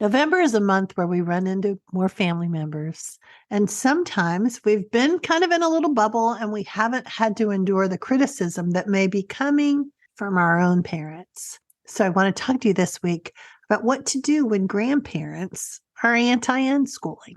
November is a month where we run into more family members. And sometimes we've been kind of in a little bubble and we haven't had to endure the criticism that may be coming from our own parents. So I want to talk to you this week about what to do when grandparents are anti-unschooling.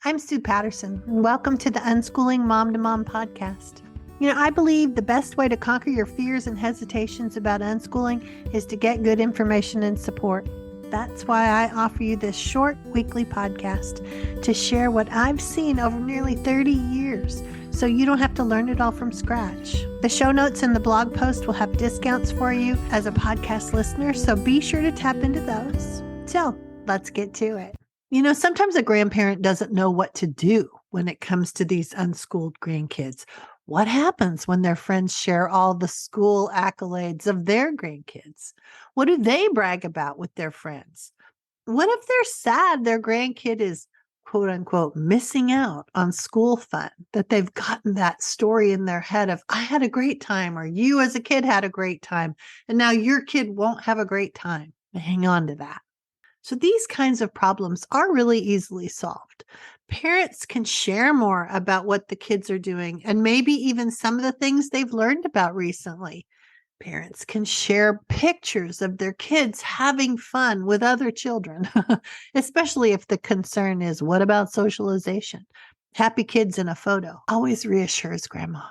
I'm Sue Patterson, and welcome to the Unschooling Mom2Mom Podcast. I believe the best way to conquer your fears and hesitations about unschooling is to get good information and support. That's why I offer you this short weekly podcast to share what I've seen over nearly 30 years, so you don't have to learn it all from scratch. The show notes and the blog post will have discounts for you as a podcast listener, so be sure to tap into those. So let's get to it. Sometimes a grandparent doesn't know what to do when it comes to these unschooled grandkids. What happens when their friends share all the school accolades of their grandkids? What do they brag about with their friends? What if they're sad their grandkid is, quote unquote, missing out on school fun, that they've gotten that story in their head of, I had a great time, or you as a kid had a great time, and now your kid won't have a great time. Hang on to that. So these kinds of problems are really easily solved. Parents can share more about what the kids are doing and maybe even some of the things they've learned about recently. Parents can share pictures of their kids having fun with other children, especially if the concern is, what about socialization? Happy kids in a photo always reassures grandma.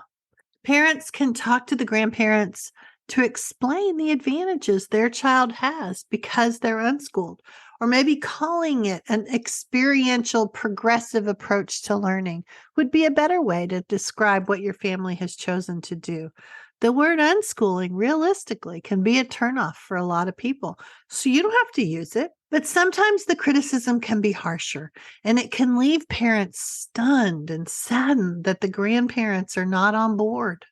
Parents can talk to the grandparents to explain the advantages their child has because they're unschooled, or maybe calling it an experiential progressive approach to learning would be a better way to describe what your family has chosen to do. The word unschooling realistically can be a turnoff for a lot of people, so you don't have to use it. But sometimes the criticism can be harsher, and it can leave parents stunned and saddened that the grandparents are not on board.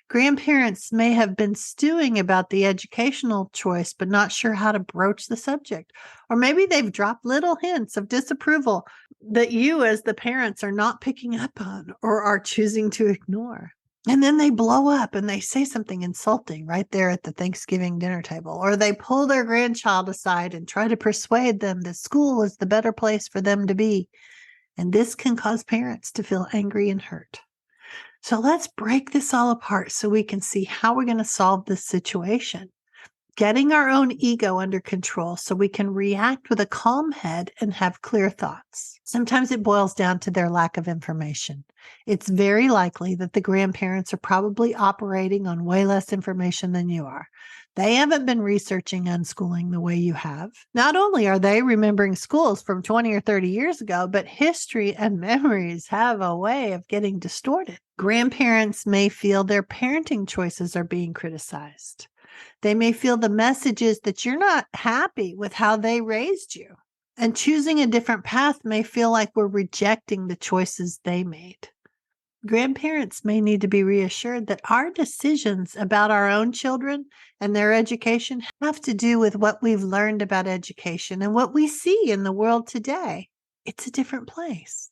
Grandparents may have been stewing about the educational choice, but not sure how to broach the subject. Or maybe they've dropped little hints of disapproval that you as the parents are not picking up on or are choosing to ignore. And then they blow up and they say something insulting right there at the Thanksgiving dinner table, or they pull their grandchild aside and try to persuade them that school is the better place for them to be. And this can cause parents to feel angry and hurt. So let's break this all apart so we can see how we're going to solve this situation. Getting our own ego under control so we can react with a calm head and have clear thoughts. Sometimes it boils down to their lack of information. It's very likely that the grandparents are probably operating on way less information than you are. They haven't been researching unschooling the way you have. Not only are they remembering schools from 20 or 30 years ago, but history and memories have a way of getting distorted. Grandparents may feel their parenting choices are being criticized. They may feel the message is that you're not happy with how they raised you. And choosing a different path may feel like we're rejecting the choices they made. Grandparents may need to be reassured that our decisions about our own children and their education have to do with what we've learned about education and what we see in the world today. It's a different place.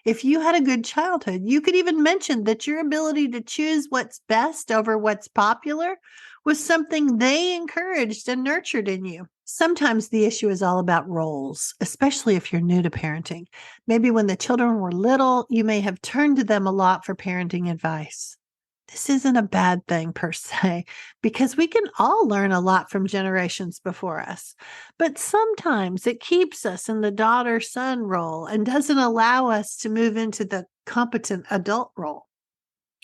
If you had a good childhood, you could even mention that your ability to choose what's best over what's popular was something they encouraged and nurtured in you. Sometimes the issue is all about roles, especially if you're new to parenting. Maybe when the children were little, you may have turned to them a lot for parenting advice. This isn't a bad thing per se, because we can all learn a lot from generations before us. But sometimes it keeps us in the daughter-son role and doesn't allow us to move into the competent adult role.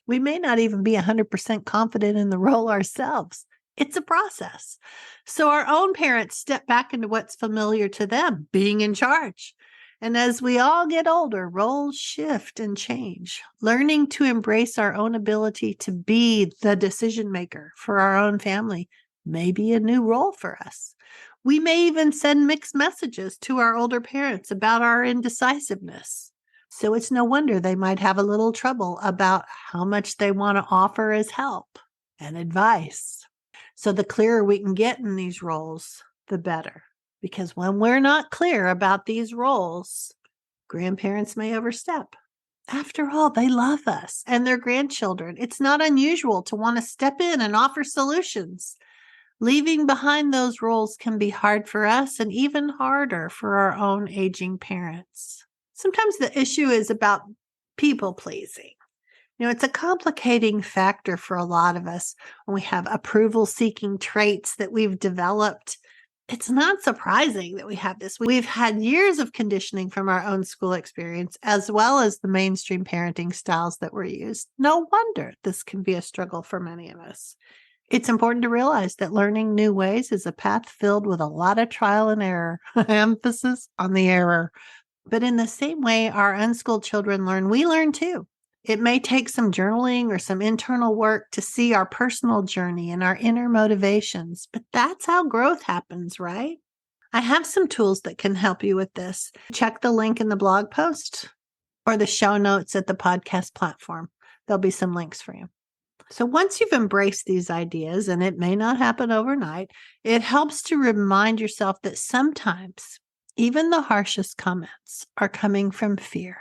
We may not even be 100% confident in the role ourselves. It's a process. So our own parents step back into what's familiar to them, being in charge. And as we all get older, roles shift and change. Learning to embrace our own ability to be the decision maker for our own family may be a new role for us. We may even send mixed messages to our older parents about our indecisiveness. So it's no wonder they might have a little trouble about how much they want to offer as help and advice. So the clearer we can get in these roles, the better. Because when we're not clear about these roles, grandparents may overstep. After all, they love us and their grandchildren. It's not unusual to want to step in and offer solutions. Leaving behind those roles can be hard for us and even harder for our own aging parents. Sometimes the issue is about people pleasing. It's a complicating factor for a lot of us when we have approval seeking traits that we've developed. It's not surprising that we have this. We've had years of conditioning from our own school experience, as well as the mainstream parenting styles that were used. No wonder this can be a struggle for many of us. It's important to realize that learning new ways is a path filled with a lot of trial and error, emphasis on the error. But in the same way our unschooled children learn, we learn too. It may take some journaling or some internal work to see our personal journey and our inner motivations, but that's how growth happens, right? I have some tools that can help you with this. Check the link in the blog post or the show notes at the podcast platform. There'll be some links for you. So once you've embraced these ideas, and it may not happen overnight, it helps to remind yourself that sometimes even the harshest comments are coming from fear.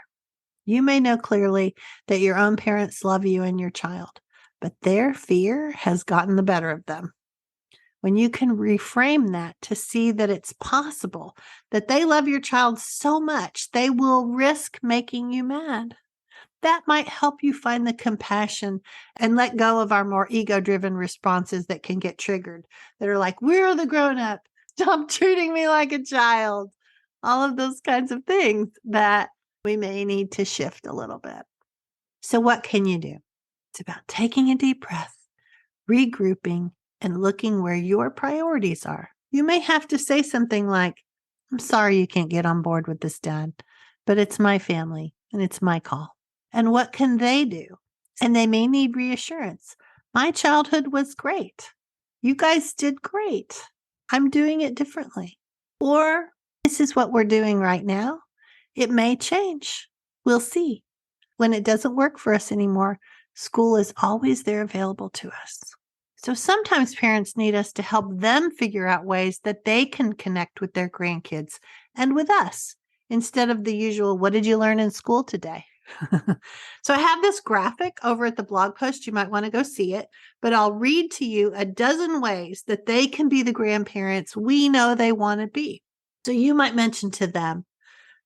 You may know clearly that your own parents love you and your child, but their fear has gotten the better of them. When you can reframe that to see that it's possible that they love your child so much, they will risk making you mad. That might help you find the compassion and let go of our more ego-driven responses that can get triggered, that are like, we're the grown-up, stop treating me like a child. All of those kinds of things that we may need to shift a little bit. So what can you do? It's about taking a deep breath, regrouping, and looking where your priorities are. You may have to say something like, I'm sorry you can't get on board with this, Dad, but it's my family and it's my call. And what can they do? And they may need reassurance. My childhood was great. You guys did great. I'm doing it differently. Or this is what we're doing right now. It may change. We'll see. When it doesn't work for us anymore, school is always there available to us. So sometimes parents need us to help them figure out ways that they can connect with their grandkids and with us instead of the usual, what did you learn in school today? So I have this graphic over at the blog post. You might want to go see it, but I'll read to you a dozen ways that they can be the grandparents we know they want to be. So you might mention to them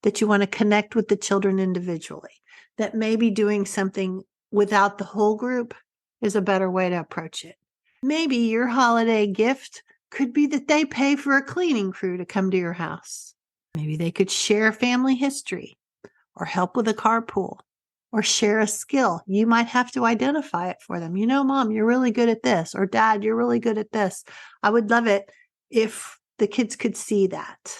that you want to connect with the children individually, that maybe doing something without the whole group is a better way to approach it. Maybe your holiday gift could be that they pay for a cleaning crew to come to your house. Maybe they could share family history or help with a carpool or share a skill. You might have to identify it for them. Mom, you're really good at this, or Dad, you're really good at this. I would love it if the kids could see that.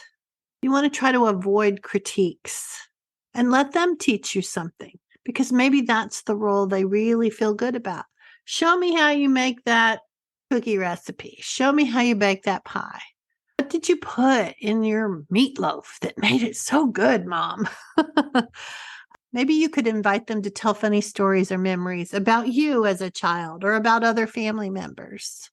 You want to try to avoid critiques and let them teach you something, because maybe that's the role they really feel good about. Show me how you make that cookie recipe. Show me how you bake that pie. What did you put in your meatloaf that made it so good, Mom? Maybe you could invite them to tell funny stories or memories about you as a child or about other family members.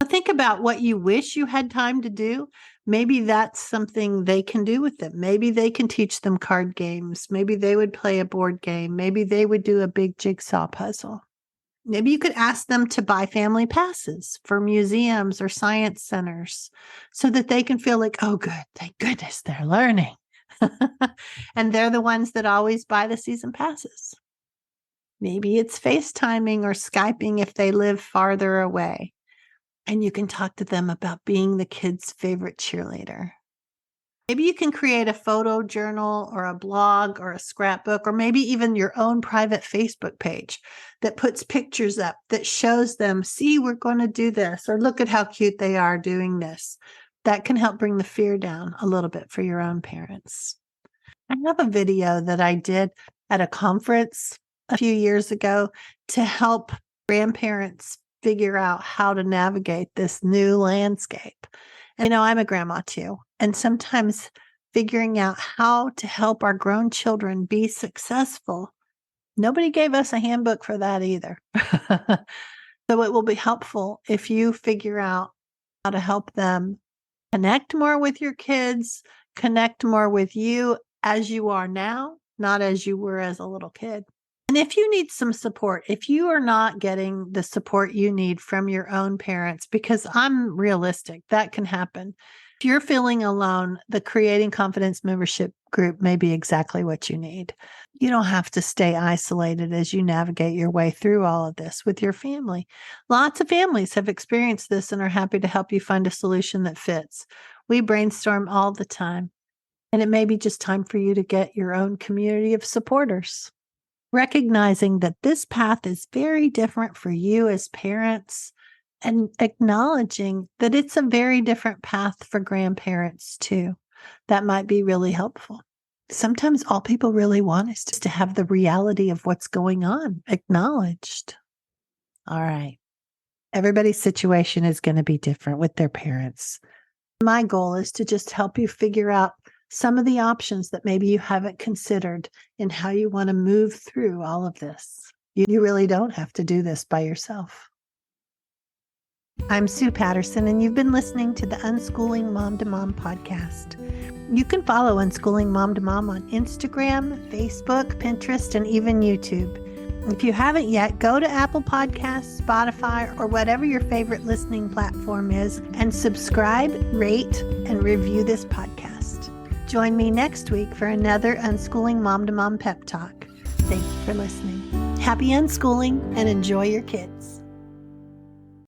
Think about what you wish you had time to do. Maybe that's something they can do with them. Maybe they can teach them card games. Maybe they would play a board game. Maybe they would do a big jigsaw puzzle. Maybe you could ask them to buy family passes for museums or science centers so that they can feel like, oh, good, thank goodness they're learning. And they're the ones that always buy the season passes. Maybe it's FaceTiming or Skyping if they live farther away. And you can talk to them about being the kid's favorite cheerleader. Maybe you can create a photo journal or a blog or a scrapbook, or maybe even your own private Facebook page that puts pictures up that shows them, see, we're going to do this, or look at how cute they are doing this. That can help bring the fear down a little bit for your own parents. I have a video that I did at a conference a few years ago to help grandparents figure out how to navigate this new landscape. And I'm a grandma too. And sometimes figuring out how to help our grown children be successful, nobody gave us a handbook for that either. So it will be helpful if you figure out how to help them connect more with your kids, connect more with you as you are now, not as you were as a little kid. And if you need some support, if you are not getting the support you need from your own parents, because I'm realistic, that can happen. If you're feeling alone, the Creating Confidence membership group may be exactly what you need. You don't have to stay isolated as you navigate your way through all of this with your family. Lots of families have experienced this and are happy to help you find a solution that fits. We brainstorm all the time, and it may be just time for you to get your own community of supporters. Recognizing that this path is very different for you as parents and acknowledging that it's a very different path for grandparents too. That might be really helpful. Sometimes all people really want is just to have the reality of what's going on acknowledged. All right. Everybody's situation is going to be different with their parents. My goal is to just help you figure out some of the options that maybe you haven't considered in how you want to move through all of this. You really don't have to do this by yourself. I'm Sue Patterson, and you've been listening to the Unschooling Mom2Mom Podcast. You can follow Unschooling Mom2Mom on Instagram, Facebook, Pinterest, and even YouTube. If you haven't yet, go to Apple Podcasts, Spotify, or whatever your favorite listening platform is, and subscribe, rate, and review this podcast. Join me next week for another Unschooling Mom2Mom pep talk. Thank you for listening. Happy unschooling and enjoy your kids.